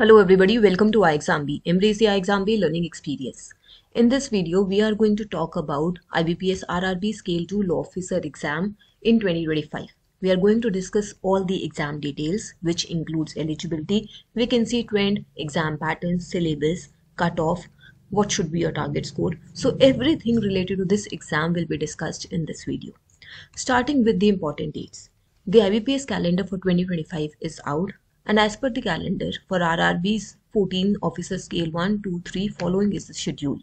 Hello everybody, welcome to iExamB. Embrace the iExamB learning experience. In this video, we are going to talk about IBPS RRB Scale 2 Law Officer exam in 2025. We are going to discuss all the exam details, which includes eligibility, vacancy trend, exam patterns, syllabus, cutoff, what should be your target score. So everything related to this exam will be discussed in this video. Starting with the important dates. The IBPS calendar for 2025 is out. And as per the calendar, for RRB's 14 Officer Scale 1, 2, 3 following is the schedule.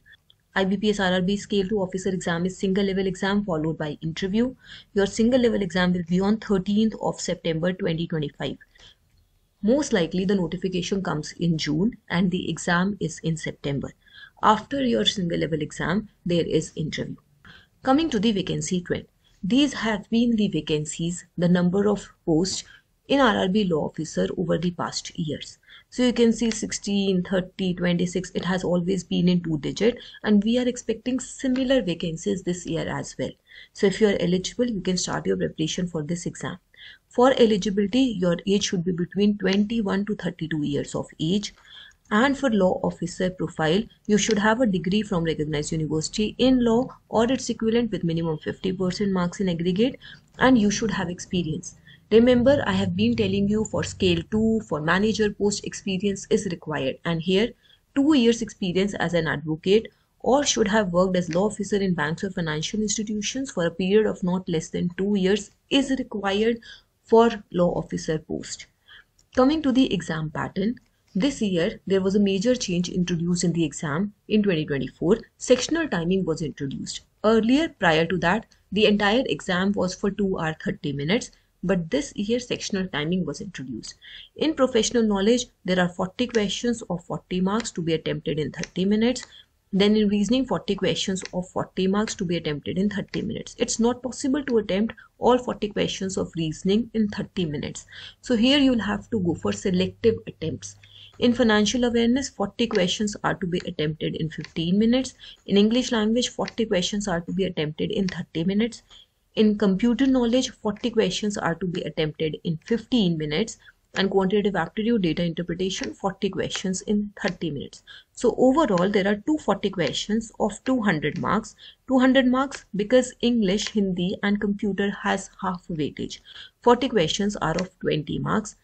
IBPS RRB Scale 2 Officer exam is single level exam followed by interview. Your single level exam will be on 13th of September 2025. Most likely the notification comes in June and the exam is in September. After your single level exam, there is interview. Coming to the vacancy trend. These have been the vacancies, the number of posts in RRB law officer over the past years. So you can see 16, 30, 26, it has always been in 2-digit, and we are expecting similar vacancies this year as well. So if you are eligible, you can start your preparation for this exam. For eligibility, your age should be between 21 to 32 years of age. And for law officer profile, you should have a degree from recognized university in law or its equivalent with minimum 50% marks in aggregate, and you should have experience. Remember, I have been telling you for scale 2, for manager post experience is required, and here 2 years experience as an advocate or should have worked as law officer in banks or financial institutions for a period of not less than 2 years is required for law officer post. Coming to the exam pattern, this year there was a major change introduced in the exam in 2024. Sectional timing was introduced. Earlier, prior to that, the entire exam was for 2 hours 30 minutes. But this year sectional timing was introduced. In professional knowledge, there are 40 questions of 40 marks to be attempted in 30 minutes. Then in reasoning, 40 questions of 40 marks to be attempted in 30 minutes. It's not possible to attempt all 40 questions of reasoning in 30 minutes. So here you'll have to go for selective attempts. In financial awareness, 40 questions are to be attempted in 15 minutes. In English language, 40 questions are to be attempted in 30 minutes. In computer knowledge, 40 questions are to be attempted in 15 minutes, and quantitative aptitude data interpretation, 40 questions in 30 minutes. So overall, there are 240 questions of 200 marks. 200 marks because English, Hindi and computer has half weightage. 40 questions are of 20 marks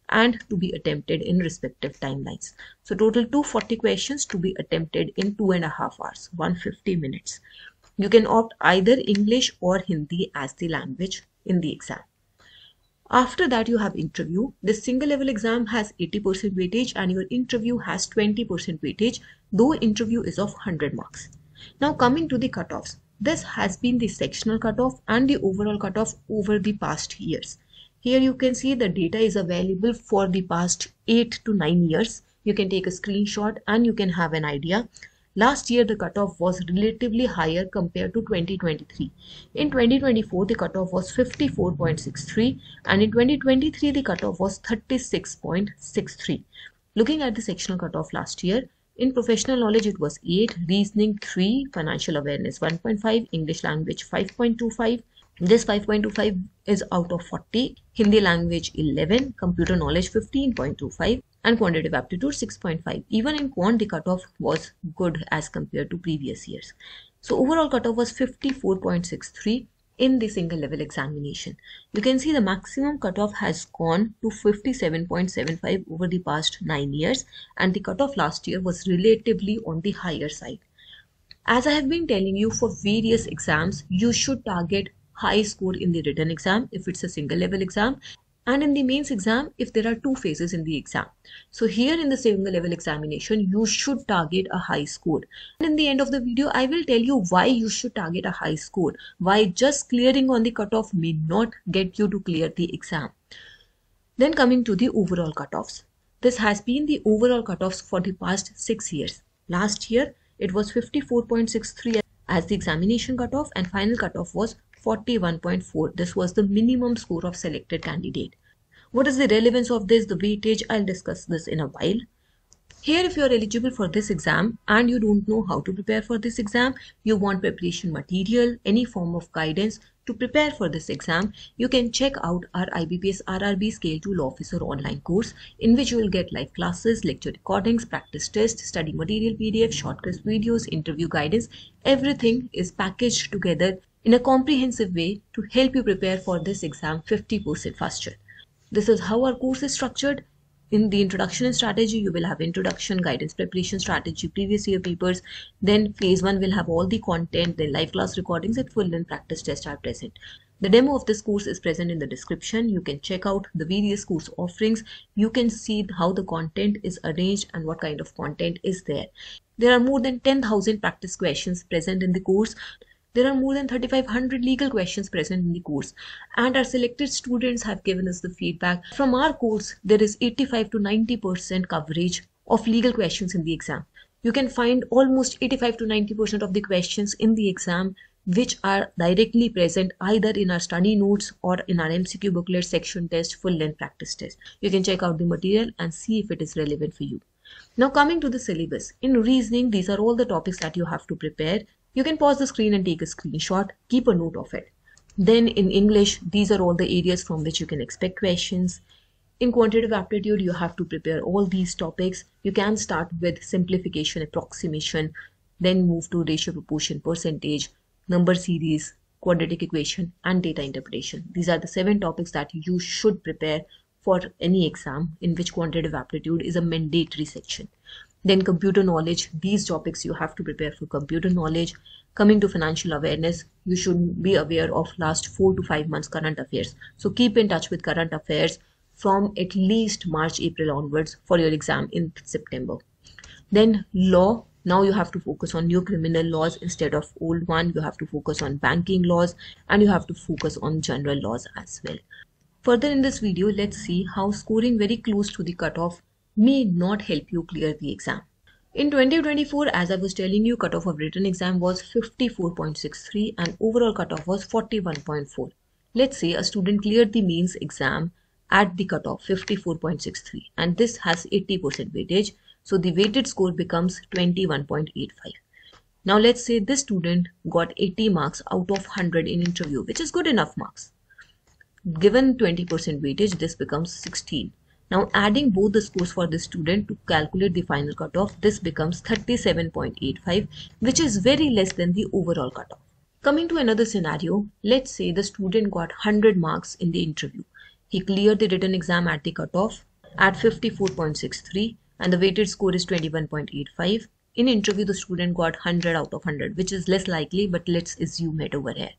and to be attempted in respective timelines. So total 240 questions to be attempted in 2.5 hours, 150 minutes. You can opt either English or Hindi as the language in the exam. After that, you have interview. This single level exam has 80% weightage and your interview has 20% weightage, though interview is of 100 marks. Now coming to the cutoffs. This has been the sectional cutoff and the overall cutoff over the past years. Here you can see the data is available for the past 8 to 9 years. You can take a screenshot and you can have an idea. Last year, the cutoff was relatively higher compared to 2023. In 2024, the cutoff was 54.63 and in 2023, the cutoff was 36.63. Looking at the sectional cutoff last year, in professional knowledge, it was 8, reasoning 3, financial awareness 1.5, English language 5.25. This 5.25 is out of 40, Hindi language 11, computer knowledge 15.25 and quantitative aptitude 6.5. Even in quant, the cutoff was good as compared to previous years. So overall cutoff was 54.63 in the single level examination. You can see the maximum cutoff has gone to 57.75 over the past 9 years and the cutoff last year was relatively on the higher side. As I have been telling you, for various exams, you should target high score in the written exam if it's a single level exam, and in the mains exam if there are 2 phases in the exam. So here in the single level examination, you should target a high score. And in the end of the video, I will tell you why you should target a high score, why just clearing on the cutoff may not get you to clear the exam. Then coming to the overall cutoffs. This has been the overall cutoffs for the past 6 years. Last year, it was 54.63 as the examination cutoff and final cutoff was 41.4. This was the minimum score of selected candidate. What is the relevance of this, the weightage? I'll discuss this in a while. Here, if you are eligible for this exam and you don't know how to prepare for this exam, you want preparation material, any form of guidance To prepare for this exam, you can check out our IBPS RRB Scale to Law Officer online course, in which you will get live classes, lecture recordings, practice tests, study material PDF, shortcuts videos, interview guidance. Everything is packaged together in a comprehensive way to help you prepare for this exam 50% faster. This is how our course is structured. In the introduction and strategy, you will have introduction, guidance, preparation, strategy, previous year papers. Then phase 1 will have all the content, then live class recordings and full length practice tests are present. The demo of this course is present in the description. You can check out the various course offerings. You can see how the content is arranged and what kind of content is there. There are more than 10,000 practice questions present in the course. There are more than 3,500 legal questions present in the course, and our selected students have given us the feedback. From our course, there is 85 to 90% coverage of legal questions in the exam. You can find almost 85 to 90% of the questions in the exam which are directly present either in our study notes or in our MCQ booklet, section test, full length practice test. You can check out the material and see if it is relevant for you. Now coming to the syllabus. In reasoning, these are all the topics that you have to prepare. You can pause the screen and take a screenshot, keep a note of it. Then in English, these are all the areas from which you can expect questions. In quantitative aptitude, you have to prepare all these topics. You can start with simplification, approximation, then move to ratio, proportion, percentage, number series, quadratic equation, and data interpretation. These are the 7 topics that you should prepare for any exam in which quantitative aptitude is a mandatory section. Then computer knowledge, these topics you have to prepare for computer knowledge. Coming to financial awareness, you should be aware of last 4 to 5 months current affairs. So keep in touch with current affairs from at least March, April onwards for your exam in September. Then law, now you have to focus on new criminal laws instead of old one. You have to focus on banking laws and you have to focus on general laws as well. Further in this video, let's see how scoring very close to the cutoff may not help you clear the exam. In 2024, as I was telling you, cutoff of written exam was 54.63 and overall cutoff was 41.4. Let's say a student cleared the mains exam at the cutoff 54.63 and this has 80% weightage. So the weighted score becomes 21.85. Now let's say this student got 80 marks out of 100 in interview, which is good enough marks. Given 20% weightage, this becomes 16. Now adding both the scores for this student to calculate the final cutoff, this becomes 37.85, which is very less than the overall cutoff. Coming to another scenario, let's say the student got 100 marks in the interview. He cleared the written exam at the cutoff at 54.63 and the weighted score is 21.85. In interview, the student got 100 out of 100, which is less likely, but let's assume it over here.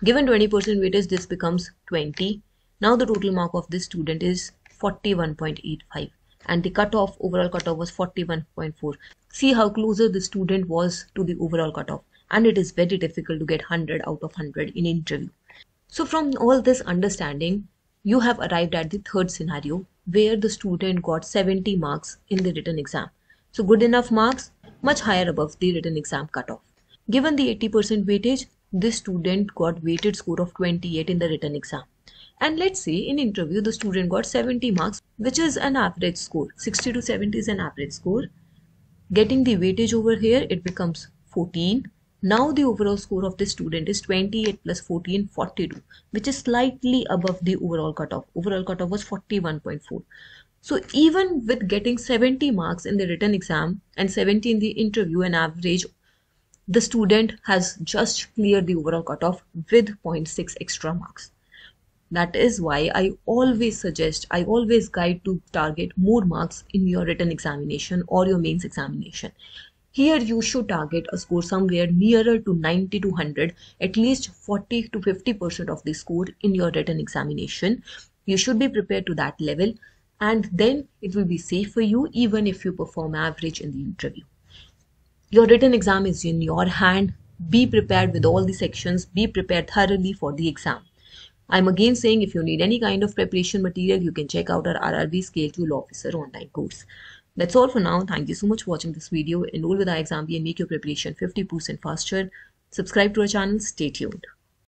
Given 20% weightage, this becomes 20. Now the total mark of this student is 41.85 and the cutoff, overall cutoff was 41.4. See how closer the student was to the overall cutoff, and it is very difficult to get 100 out of 100 in interview. So from all this understanding, you have arrived at the third scenario where the student got 70 marks in the written exam. So good enough marks, much higher above the written exam cutoff. Given the 80% weightage, this student got weighted score of 28 in the written exam. And let's say in interview, the student got 70 marks, which is an average score. 60 to 70 is an average score. Getting the weightage over here, it becomes 14. Now the overall score of this student is 28 plus 14, 42, which is slightly above the overall cutoff. Overall cutoff was 41.4. So even with getting 70 marks in the written exam and 70 in the interview, an average, the student has just cleared the overall cutoff with 0.6 extra marks. That is why I always suggest, I always guide to target more marks in your written examination or your mains examination. Here you should target a score somewhere nearer to 90 to 100, at least 40 to 50% of the score in your written examination. You should be prepared to that level, and then it will be safe for you even if you perform average in the interview. Your written exam is in your hand. Be prepared with all the sections. Be prepared thoroughly for the exam. I'm again saying, if you need any kind of preparation material, you can check out our RRB Scale to Law Officer online course. That's all for now. Thank you so much for watching this video. Enroll with iExamB and make your preparation 50% faster. Subscribe to our channel. Stay tuned.